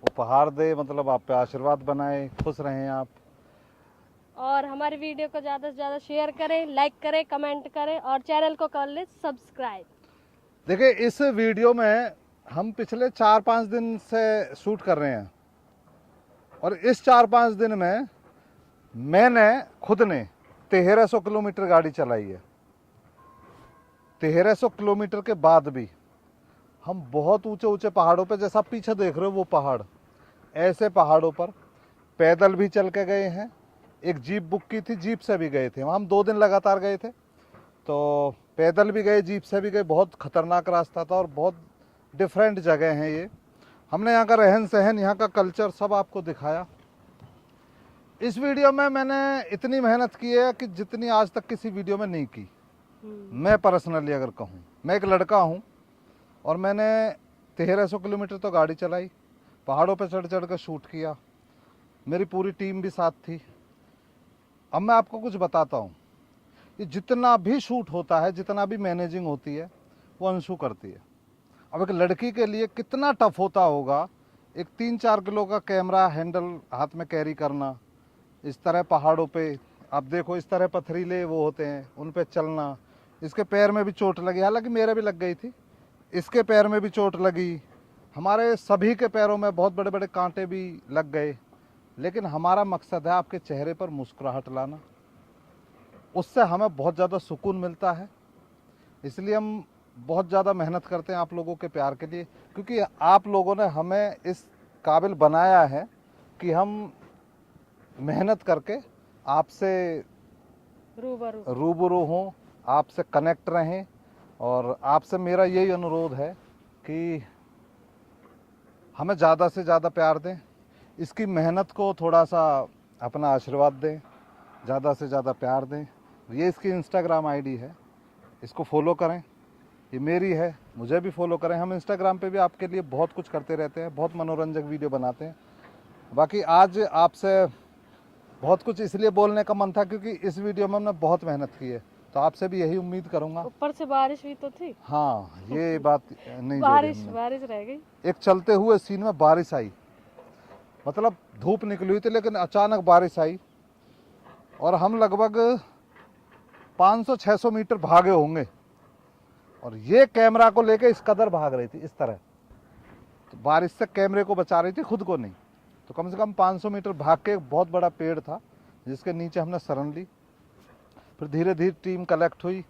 उपहार दे, मतलब आप पे आशीर्वाद बनाए, खुश रहें आप। और हमारी वीडियो को ज़्यादा से ज़्यादा शेयर करें, लाइक करें, कमेंट करें और चैनल को कर लें सब्सक्राइब। देखिए इस वीडियो में हम पिछले 4-5 दिन से शूट कर रहे हैं, और इस 4-5 दिन में मैंने खुद ने 1300 किलोमीटर गाड़ी चलाई है। 1300 किलोमीटर के बाद भी हम बहुत ऊंचे ऊंचे पहाड़ों पे, जैसा आप पीछे देख रहे हो वो पहाड़, ऐसे पहाड़ों पर पैदल भी चल के गए हैं। एक जीप बुक की थी, जीप से भी गए थे, हम 2 दिन लगातार गए थे, तो पैदल भी गए, जीप से भी गए। बहुत खतरनाक रास्ता था और बहुत डिफरेंट जगह हैं ये। हमने यहाँ का रहन सहन, यहाँ का कल्चर सब आपको दिखाया। इस वीडियो में मैंने इतनी मेहनत की है कि जितनी आज तक किसी वीडियो में नहीं की। मैं पर्सनली अगर कहूँ, मैं एक लड़का हूँ और मैंने 1300 किलोमीटर तो गाड़ी चलाई, पहाड़ों पे चढ़ चढ़ कर शूट किया, मेरी पूरी टीम भी साथ थी। अब मैं आपको कुछ बताता हूँ, ये जितना भी शूट होता है, जितना भी मैनेजिंग होती है, वो अंशु करती है। अब एक लड़की के लिए कितना टफ होता होगा, एक 3-4 किलो का कैमरा हैंडल हाथ में कैरी करना, इस तरह पहाड़ों पे, आप देखो इस तरह पथरीले वो होते हैं, उन पे चलना। इसके पैर में भी चोट लगी, हालांकि मेरे भी लग गई थी, इसके पैर में भी चोट लगी, हमारे सभी के पैरों में बहुत बड़े बड़े कांटे भी लग गए। लेकिन हमारा मकसद है आपके चेहरे पर मुस्कुराहट लाना, उससे हमें बहुत ज़्यादा सुकून मिलता है। इसलिए हम बहुत ज़्यादा मेहनत करते हैं आप लोगों के प्यार के लिए, क्योंकि आप लोगों ने हमें इस काबिल बनाया है कि हम मेहनत करके आपसे रूबरू हों, आपसे कनेक्ट रहें। और आपसे मेरा यही अनुरोध है कि हमें ज़्यादा से ज़्यादा प्यार दें, इसकी मेहनत को थोड़ा सा अपना आशीर्वाद दें, ज़्यादा से ज़्यादा प्यार दें। ये इसकी इंस्टाग्राम आईडी है, इसको फॉलो करें, ये मेरी है, मुझे भी फॉलो करें। हम इंस्टाग्राम पे भी आपके लिए बहुत कुछ करते रहते हैं, बहुत मनोरंजक वीडियो बनाते हैं। बाकी आज आपसे बहुत कुछ इसलिए बोलने का मन था क्योंकि इस वीडियो में हमने बहुत मेहनत की है, तो आपसे भी यही उम्मीद करूंगा। ऊपर से बारिश भी तो थी। हाँ, ये बात नहीं, बारिश रह गई। एक चलते हुए सीन में बारिश आई, मतलब धूप निकली हुई थी लेकिन अचानक बारिश आई, और हम लगभग 500-600 मीटर भागे होंगे, और ये कैमरा को लेके इस कदर भाग रही थी इस तरह, तो बारिश से कैमरे को बचा रही थी, खुद को नहीं। तो कम से कम 500 मीटर भाग के एक बहुत बड़ा पेड़ था जिसके नीचे हमने शरण ली। फिर धीरे धीरे टीम कलेक्ट हुई,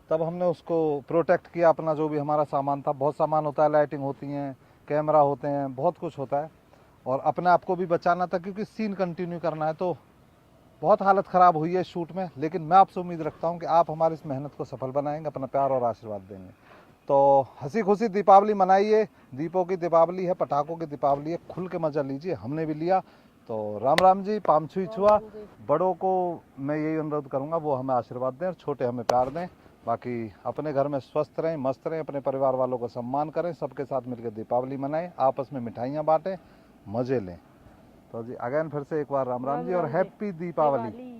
तब हमने उसको प्रोटेक्ट किया, अपना जो भी हमारा सामान था, बहुत सामान होता है, लाइटिंग होती हैं, कैमरा होते हैं, बहुत कुछ होता है, और अपने आप को भी बचाना था क्योंकि सीन कंटिन्यू करना है। तो बहुत हालत ख़राब हुई है शूट में, लेकिन मैं आपसे उम्मीद रखता हूँ कि आप हमारी इस मेहनत को सफल बनाएंगे, अपना प्यार और आशीर्वाद देंगे। तो हंसी खुशी दीपावली मनाइए, दीपों की दीपावली है, पटाखों की दीपावली है, खुल के मज़ा लीजिए, हमने भी लिया। तो राम राम जी, पाम छुई छुआ। बड़ों को मैं यही अनुरोध करूँगा, वो हमें आशीर्वाद दें और छोटे हमें प्यार दें। बाकी अपने घर में स्वस्थ रहें, मस्त रहें, अपने परिवार वालों को सम्मान करें, सबके साथ मिलकर दीपावली मनाएं, आपस में मिठाइयाँ बांटें, मज़े लें। तो जी अगेन फिर से एक बार राम राम जी और हैप्पी दीपावली।